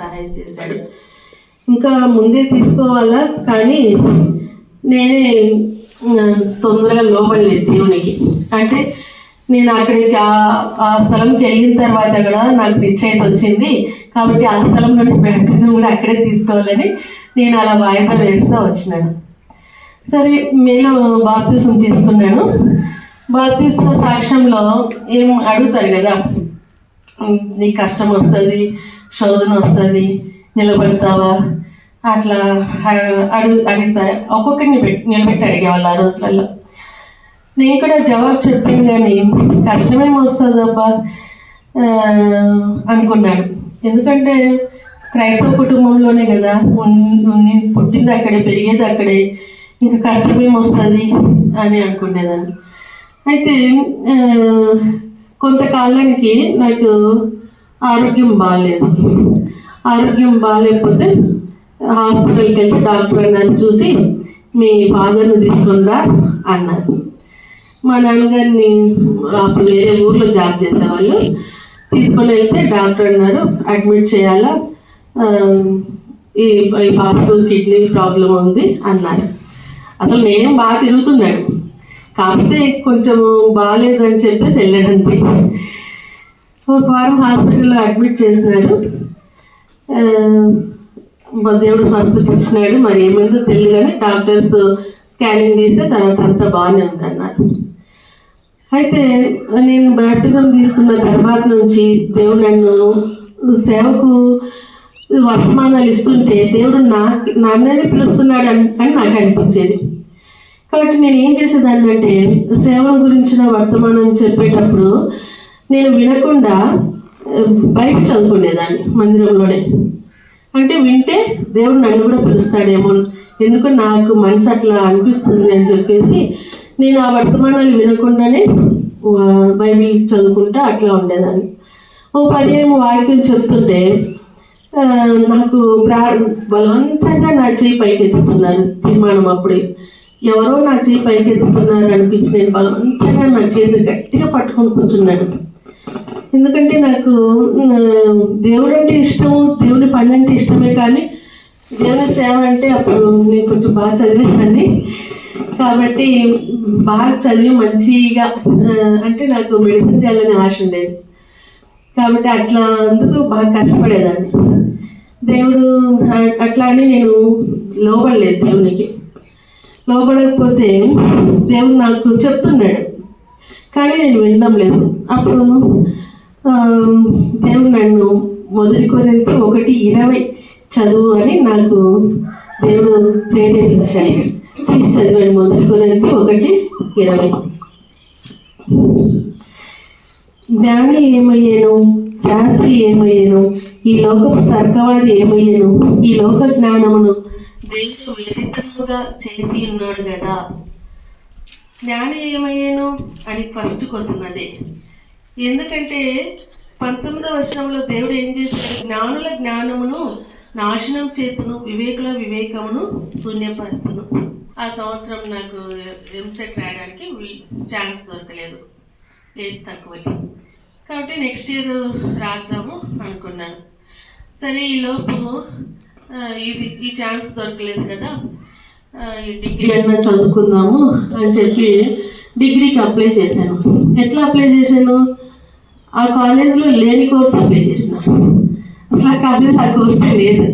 సహాయం చేశాడు. ఇంకా ముందే తీసుకోవాలా, కానీ నేనే తొందరగా లోపడలేదు దేవునికి. అంటే నేను అక్కడికి ఆ స్థలంకి వెళ్ళిన తర్వాత కూడా నాకు నిశ్చయిత వచ్చింది, కాబట్టి ఆ స్థలంలో బ్యాప్టిజం కూడా అక్కడే తీసుకోవాలని నేను అలా వాయిదా వేస్తూ వచ్చినాను. సరే, నేను బాప్తిజం తీసుకున్నాను. బాప్తిజం సాక్ష్యంలో ఏం అడుగుతారు కదా, నీ కష్టం వస్తుంది, శోధన వస్తుంది, నిలబడతావా, అట్లా అడుగుతారు. ఒక్కొక్కరిని నిలబెట్టి అడిగేవాళ్ళు ఆ రోజులలో. నేను కూడా జవాబు చెప్పాను, కానీ కష్టమేమి వస్తుందబ్బా అనుకున్నాను. ఎందుకంటే క్రైస్తవ కుటుంబంలోనే కదా నేను పుట్టింది అక్కడే, పెరిగేది అక్కడే, ఇంకా కష్టమేమి వస్తుంది అని అనుకునేదాన్ని. అయితే కొంతకాలానికి నాకు ఆరోగ్యం బాగాలేదు. ఆరోగ్యం బాగాలేకపోతే హాస్పిటల్కి వెళ్తే డాక్టర్ అన్నారు, చూసి మీ ఫాదర్ని తీసుకుందా అన్నారు. మా నాన్నగారిని అప్పుడు వేరే ఊర్లో జాబ్ చేసేవాళ్ళు, తీసుకొని వెళ్తే డాక్టర్ అన్నారు అడ్మిట్ చేయాలా, ఈ బాబుకు కిడ్నీ ప్రాబ్లం ఉంది అన్నారు. అసలు నేను బాగా తిరుగుతున్నాడు, కాకపోతే కొంచెం బాగాలేదని చెప్పేసి వెళ్ళాడంతే. ఒక వారం హాస్పిటల్లో అడ్మిట్ చేసినారు. దేవుడు స్వస్థత ఇచ్చినాడు. మరి ఏమైందో తెలియదు, కానీ డాక్టర్స్ స్కానింగ్ తీస్తే తర్వాత అంతా బాగానే ఉందన్నారు. అయితే నేను బ్యాప్టిజం తీసుకున్న తర్వాత నుంచి దేవుడు నన్ను సేవకు వర్తమానాలు ఇస్తుంటే దేవుడు నన్నే పిలుస్తున్నాడు అని నాకు అనిపించేది. కాబట్టి నేను ఏం చేసేదాన్ని అంటే, సేవ గురించిన వర్తమానం చెప్పేటప్పుడు నేను వినకుండా బయట చదువుకునేదాన్ని మందిరంలోనే. అంటే వింటే దేవుడు నన్ను కూడా పిలుస్తాడేమో, ఎందుకు నాకు మనసు అట్లా అనిపిస్తుంది అని చెప్పేసి నేను ఆ వర్తమానాలు వినకుండానే బైబిల్ చదువుకుంటా అట్లా ఉండేదాన్ని. ఓ పర్యాయం వాక్యం చెప్తుంటే నాకు బలవంతంగా నా చేయి పైకెత్తుతున్నారు. తీర్మానం అప్పుడే ఎవరో నా చేయి పైకెత్తుతున్నారు అనిపించి నేను బలవంతంగా నా చేతిని గట్టిగా పట్టుకొని కూర్చున్నాను. ఎందుకంటే నాకు దేవుడు అంటే ఇష్టము, దేవుని పని అంటే ఇష్టమే, కానీ దేవుని సేవ అంటే అప్పుడు నేను కొంచెం బాగా చదివేదాన్ని. కాబట్టి బాగా చదివి మంచిగా, అంటే నాకు మెడిసిన్ చేయాలని ఆశ ఉండేది. కాబట్టి అట్లా అందుకు బాగా కష్టపడేదాన్ని. దేవుడు అట్లా అని నేను లోబడలేదు దేవునికి. లోబడకపోతే దేవుడు నాకు చెప్తున్నాడు, కానీ నేను వినడం లేదు. అప్పుడు దేవుడు నన్ను మొదటి కొరింథీ 1:20 చదువు అని నాకు దేవుడు ప్రేరేపించాడు. తీసి చదివాడు. మొదటి కొరింథీ 1:20. జ్ఞాని ఏమయ్యాను, శాస్త్రి ఏమయ్యాను, ఈ లోకపు తర్కవాది ఏమయ్యాను, ఈ లోక జ్ఞానమును దేవుడు విదితముగా చేసి ఉన్నాడు కదా. జ్ఞాని ఏమయ్యాను అని ఫస్ట్ క్వశ్చన్ అదే. ఎందుకంటే 19వ వచనంలో దేవుడు ఏం చేశాడు, జ్ఞానుల జ్ఞానమును నాశనం చేతును, వివేకుల వివేకమును శూన్యపరుతును. ఆ సంవత్సరం నాకు ఎంసెట్ రాయడానికి ఛాన్స్ దొరకలేదు, ఏజ్ తక్కువ. కాబట్టి నెక్స్ట్ ఇయర్ రాద్దాము అనుకున్నాను. సరే, ఈలోపు ఈ ఛాన్స్ దొరకలేదు కదా, ఈ డిగ్రీ అన్నా చదువుకుందాము అని చెప్పి డిగ్రీకి అప్లై చేశాను. ఎట్లా అప్లై చేశాను, ఆ కాలేజీలో లేని కోర్స్ అప్లై చేసిన. అసలు ఆ కాలేజీలో ఆ కోర్సే లేదు.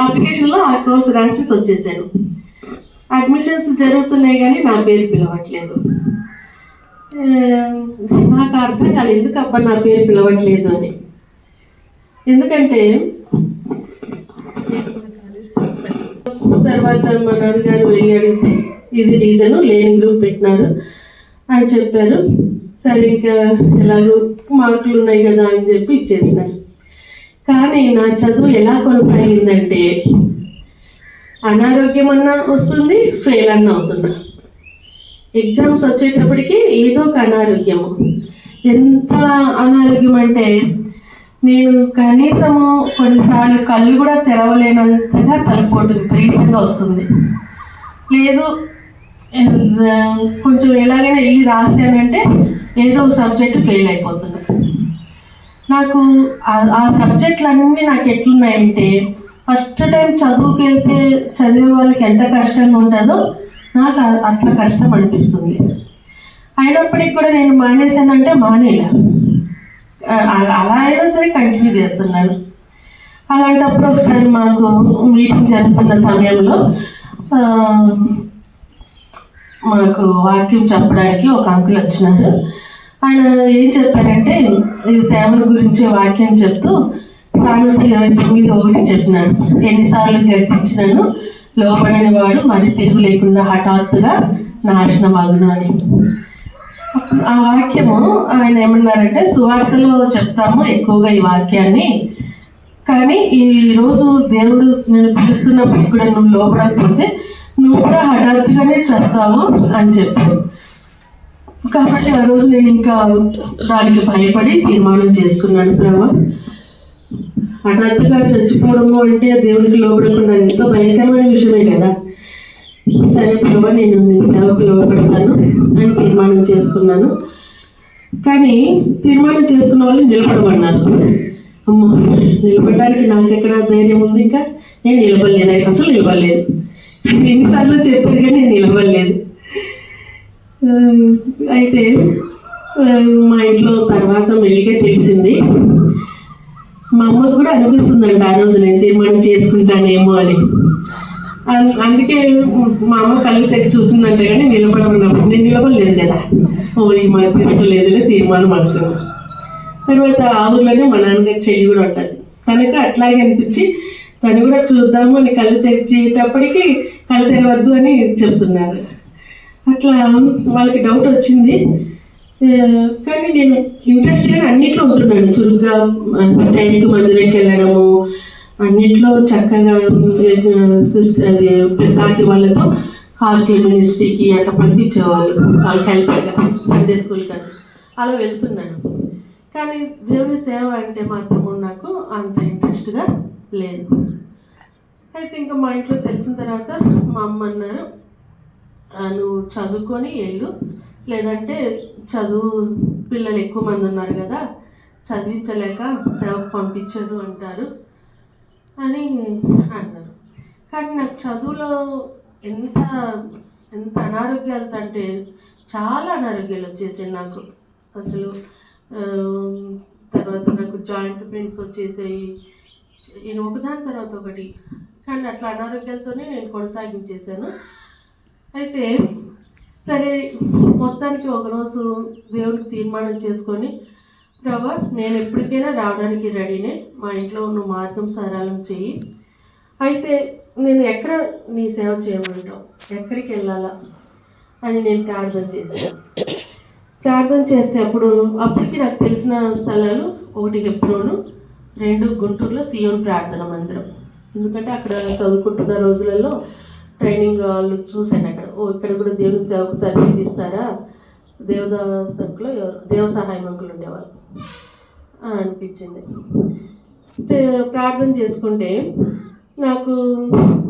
అప్లికేషన్లో ఆ కోర్స్ రాసేసి వచ్చేసాను. అడ్మిషన్స్ జరుగుతున్నాయి, కానీ నా పేరు పిలవట్లేదు. నాకు అర్థం కాదు ఎందుకు అబ్బా నా పేరు పిలవట్లేదు అని. ఎందుకంటే తర్వాత మా నాన్నగారు వెళ్ళి అడిగితే ఇది రీజను, లేని గ్రూప్ పెట్టినారు అని చెప్పారు. సరే, ఇంకా ఎలాగో మార్కులు ఉన్నాయి కదా అని చెప్పి ఇచ్చేసినారు. కానీ నా చదువు ఎలా కొనసాగిందంటే, అనారోగ్యం అన్నా వస్తుంది, ఫెయిల్ అన్నా అవుతున్నా. ఎగ్జామ్స్ వచ్చేటప్పటికి ఏదో ఒక అనారోగ్యము. ఎంత అనారోగ్యం అంటే నేను కనీసము కొన్నిసార్లు కళ్ళు కూడా తెరవలేనంతగా తలపోటు విపరీతంగా వస్తుంది. లేదు, కొంచెం ఎలాగైనా వెళ్ళి రాశానంటే ఏదో ఒక సబ్జెక్టు ఫెయిల్ అయిపోతుంది. నాకు ఆ సబ్జెక్టులన్నీ నాకు ఎట్లున్నాయంటే, ఫస్ట్ టైం చదువుకి వెళ్తే చదివే వాళ్ళకి ఎంత కష్టంగా ఉంటుందో నాకు అట్లా కష్టం అనిపిస్తుంది. అయినప్పటికీ కూడా నేను మానేశానంటే మానేలా, అలా అయినా సరే కంటిన్యూ చేస్తున్నాను. అలాంటప్పుడు ఒకసారి మాకు మీటింగ్ జరుగుతున్న సమయంలో మాకు వాక్యం చెప్పడానికి ఒక అంకుల్ వచ్చినారు. ఆయన ఏం చెప్పారంటే, ఈ సేవల గురించి వాక్యం చెప్తూ సామెతలు 29:1 చెప్పినారు. ఎన్నిసార్లు గర్తించినాను, లోపడని వాడు మరి తిరుగు లేకుండా హఠాత్తుగా నాశనమగును అని. ఆ వాక్యము ఆయన ఏమన్నారంటే, సువార్తలో చెప్తాము ఎక్కువగా ఈ వాక్యాన్ని, కానీ ఈరోజు దేవుడు నేను పిలుస్తున్నప్పటికి కూడా నువ్వు లోపడకపోతే నువ్వు కూడా హఠాత్తుగానే చేస్తావు అని చెప్పారు. కాబట్టి ఆ రోజు నేను ఇంకా దానికి భయపడి తీర్మానం చేసుకున్నాను, ప్రభా హఠాత్తుగా చచ్చిపోవడము అంటే దేవుడికి లోపడకుండా ఎంతో భయంకరమైన విషయమే కదా. సరే ప్రభా నేను నీ సేవకు లోపడతాను అని తీర్మానం చేసుకున్నాను. కానీ తీర్మానం చేసుకున్న వాళ్ళు నిలబడమన్నారు. అమ్మో, నిలబడడానికి నాకు ఎక్కడ ధైర్యం ఉంది, ఇంకా నేను నిలబడలేదు, అసలు నిలబడలేదు. ఎన్నిసార్లు చెప్పారు కానీ నేను నిలబడలేదు. అయితే మా ఇంట్లో తర్వాత మెల్లిగా తెలిసింది. మా అమ్మకు కూడా అనిపిస్తుందంట ఆ రోజు నేను తీర్మానం చేసుకుంటానేమో అని. అందుకే మా అమ్మ కళ్ళు తెచ్చి చూసిందంటే కానీ నిలబడమన్నప్పుడు నేను నిలబడలేదు కదా, మా తిరగలేదులే తీర్మానం అనుకున్నాను. తర్వాత ఆ ఊర్లోనే మా నాన్నగారి చెల్లి కూడా ఉంటుంది కనుక అట్లాగే అనిపించి తను కూడా చూద్దాము అని కళ్ళు తెరిచేటప్పటికి కళ్ళు తెరవద్దు అని చెప్తున్నారు. అట్లా వాళ్ళకి డౌట్ వచ్చింది. కానీ నేను ఇంట్రెస్ట్గా అన్నిట్లో ఉంటున్నాను, చురుగ్గా టైంకి మందిరానికి వెళ్ళడము, అన్నిట్లో చక్కగా అది పెద్దాటి వాళ్ళతో హాస్టల్ మినిస్ట్రీకి అట్లా పంపించేవాళ్ళు, వాళ్ళకి హెల్ప్గా సండే స్కూల్కి అని అలా వెళ్తున్నాను. కానీ దేవుని సేవ అంటే మాత్రము నాకు అంత ఇంట్రెస్ట్గా లేదు. అయితే ఇంకా మా ఇంట్లో తెలిసిన తర్వాత మా అమ్మ అన్నారు, నువ్వు చదువుకొని వెళ్ళు, లేదంటే చదువు పిల్లలు ఎక్కువ మంది ఉన్నారు కదా, చదివించలేక సేవకు పంపించదు అంటారు అని అన్నారు. కానీ నాకు చదువులో ఎంత ఎంత అనారోగ్యాలతో అంటే చాలా అనారోగ్యాలు వచ్చేసాయి నాకు అసలు. తర్వాత నాకు జాయింట్ పెయిన్స్ వచ్చేసాయి, నేను ఒకదాని తర్వాత ఒకటి. కానీ అట్లా అనారోగ్యాలతోనే నేను కొనసాగించేశాను. అయితే సరే మొత్తానికి ఒకరోజు దేవుడికి తీర్మానం చేసుకొని, ప్రభా నేను ఎప్పటికైనా రావడానికి రెడీనే, మా ఇంట్లో నువ్వు మార్గం సరళం చెయ్యి, అయితే నేను ఎక్కడ నీ సేవ చేయమంటావు, ఎక్కడికి వెళ్ళాలా అని నేను ప్రార్థన చేశాను. ప్రార్థన చేస్తే అప్పటికి నాకు తెలిసిన స్థలాలు, 1 హెబ్రోను, 2 గుంటూరులో సియోన్ ప్రార్థన మందిరం. ఎందుకంటే అక్కడ చదువుకుంటున్న రోజులలో ట్రైనింగ్ వాళ్ళు చూశాను అక్కడ, ఇక్కడ కూడా దేవుని సేవకు తరబేతి ఇస్తారా, దేవదాసకులో దేవ సహాయం అంకులు ఉండేవాళ్ళు అనిపించింది. ప్రార్థన చేసుకుంటే నాకు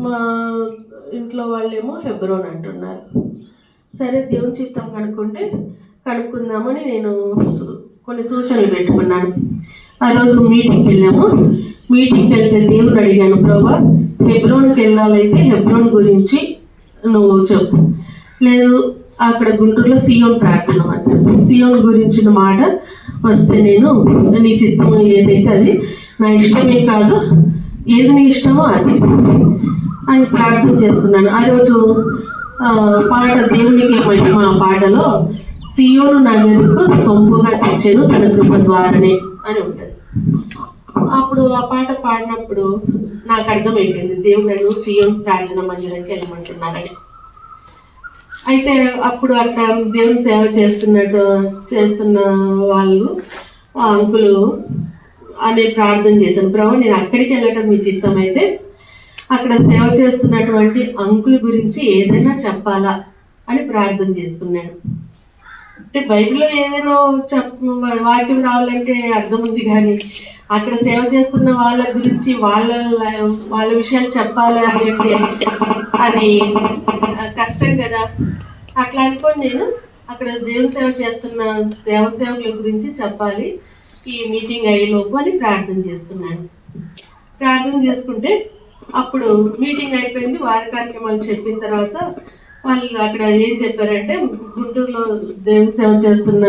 మా ఇంట్లో వాళ్ళేమో హెబ్రోన్ అంటున్నారు. సరే దేవుని చిత్తం కనుక్కుందామని నేను కొన్ని సూచనలు పెట్టుకున్నాను. ఆ రోజు మీటింగ్కి వెళ్ళాము. మీటింగ్కి వెళ్తే దేవుడు అడిగాను, ప్రభా హెబ్రోన్కి వెళ్ళాలైతే హెబ్రోన్ గురించి నువ్వు చెప్పు, లేదు అక్కడ గుంటూరులో సియోన్ ప్రార్థన అంటే సియోన్ గురించిన మాట వస్తే నేను నీ చిత్తం ఏదైతే అది నా ఇష్టమే కాదు, ఏది నీ ఇష్టమో అది అని ప్రార్థన చేసుకున్నాను. ఆ రోజు పాట దేవునికి మహిమ పాటలో సియోను నగరుకు సొంపుగా తెచ్చాను తన కృప ద్వారానే అని ఉంటుంది. అప్పుడు ఆ పాట పాడినప్పుడు నాకు అర్థమైపోయింది దేవుడు నన్ను సియోన్ ప్రార్థన మందిరానికి వెళ్ళమంటున్నారని. అయితే అప్పుడు అట్లా దేవుని సేవ చేస్తున్న వాళ్ళు ఆ అంకులు అని ప్రార్థన చేశాను, ప్రభు నేను అక్కడికి వెళ్ళటం మీ చిత్తం అయితే అక్కడ సేవ చేస్తున్నటువంటి అంకుల్ గురించి ఏదైనా చెప్పాలా అని ప్రార్థన చేసుకున్నాను. అంటే బైబిల్లో ఏదైనా వాక్యం రావాలంటే అర్థం ఉంది, కానీ అక్కడ సేవ చేస్తున్న వాళ్ళ గురించి వాళ్ళ విషయాలు చెప్పాలి అంటే అది కష్టం కదా. అట్లా అనుకోని నేను అక్కడ దేవుని సేవ చేస్తున్న దేవసేవకుల గురించి చెప్పాలి, ఈ మీటింగ్ అయ్యేలోపు అని ప్రార్థన చేసుకున్నాను. ప్రార్థన చేసుకుంటే అప్పుడు మీటింగ్ అయిపోయింది. వారి కార్యక్రమాలు చెప్పిన తర్వాత వాళ్ళు అక్కడ ఏం చెప్పారంటే, గుంటూరులో దేవుని సేవ చేస్తున్న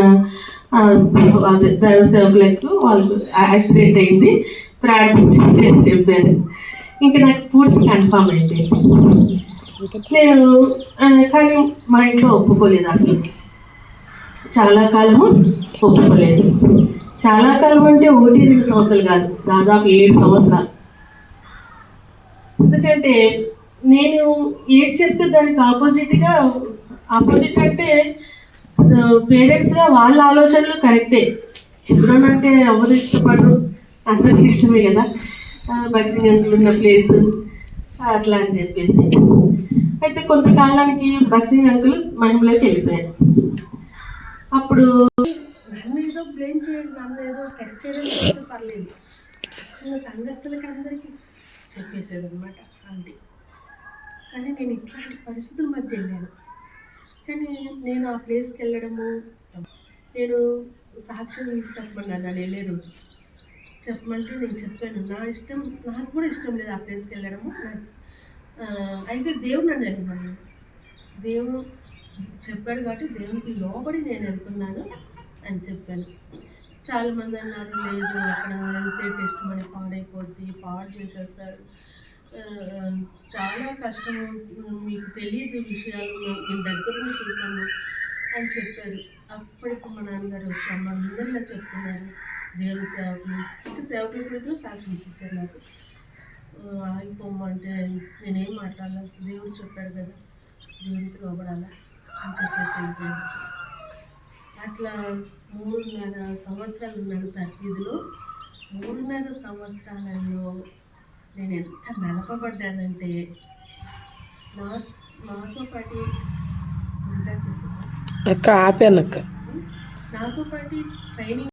అదే దైవ సేవకులకు వాళ్ళు యాక్సిడెంట్ అయింది, ప్రార్థించండి అని చెప్పారు. ఇంకా నాకు పూర్తి కన్ఫామ్ అయింది. నేను కానీ మా ఇంట్లో ఒప్పుకోలేదు అసలు. చాలా కాలము ఒప్పుకోలేదు. చాలా కాలం అంటే 1-2 సంవత్సరాలు కాదు, దాదాపు 7 సంవత్సరాలు. ఎందుకంటే నేను ఏది చెప్తే దానికి ఆపోజిట్ అంటే పేరెంట్స్గా వాళ్ళ ఆలోచనలు కరెక్టే. ఎప్పుడనంటే ఎవరు ఇష్టపడరు, అందరికి ఇష్టమే కదా బక్సింగ్ అంకుల్ ఉన్న ప్లేస్ అట్లా అని చెప్పేసి. అయితే కొంతకాలానికి బక్సింగ్ అంకుల్ మహిమలోకి వెళ్ళిపోయారు. అప్పుడు నన్ను ఏదో బ్లేమ్ చేయడం, నన్ను ఏదో టెస్ట్ చేయడం పర్లేదు, ఉన్న సంఘస్థులకి అందరికీ చెప్పేసేదన్నమాట ఆంటీ. సరే నేను ఇట్లాంటి పరిస్థితుల మధ్య వెళ్ళాను. కానీ నేను ఆ ప్లేస్కి వెళ్ళడము, నేను సాక్ష్యం చెప్పమన్నాను. నన్ను వెళ్ళే రోజు చెప్పమంటే నేను చెప్పాను. నాకు కూడా ఇష్టం లేదు ఆ ప్లేస్కి వెళ్ళడము. అయితే దేవుడు నన్ను వెళ్ళమన్నాను. దేవుడు చెప్పాడు కాబట్టి దేవునికి లోబడి నేను వెళ్తున్నాను అని చెప్పాను. చాలామంది అన్నారు, లేదు అక్కడ వెళ్తే టెస్ట్ మనీ పాడైపోద్ది, పాడు చేసేస్తారు, చాలా కష్టము, మీకు తెలియదు విషయాలు, నేను దగ్గరని చూసాను అని చెప్పారు. అప్పటికి మా నాన్నగారు వచ్చి అమ్మ అందరిలో చెప్తున్నారు దేవుని సేవకులు, ఇంకా సేవకుల గురించి సాక్షి ఇచ్చారు నాకు. ఆగిపోమ్మంటే నేనేం మాట్లాడాలి, దేవుడు చెప్పాడు కదా దేవునికి లోబడాలా అని చెప్పేసి వెళ్ళిపోయాను. అట్లా 3.5 సంవత్సరాలు ఉన్నాను తర్ఫీదులో. 3.5 సంవత్సరాలలో నేను ఎంత నడపబడ్డానంటే నాతో పాటు నాతో పాటు ట్రైనింగ్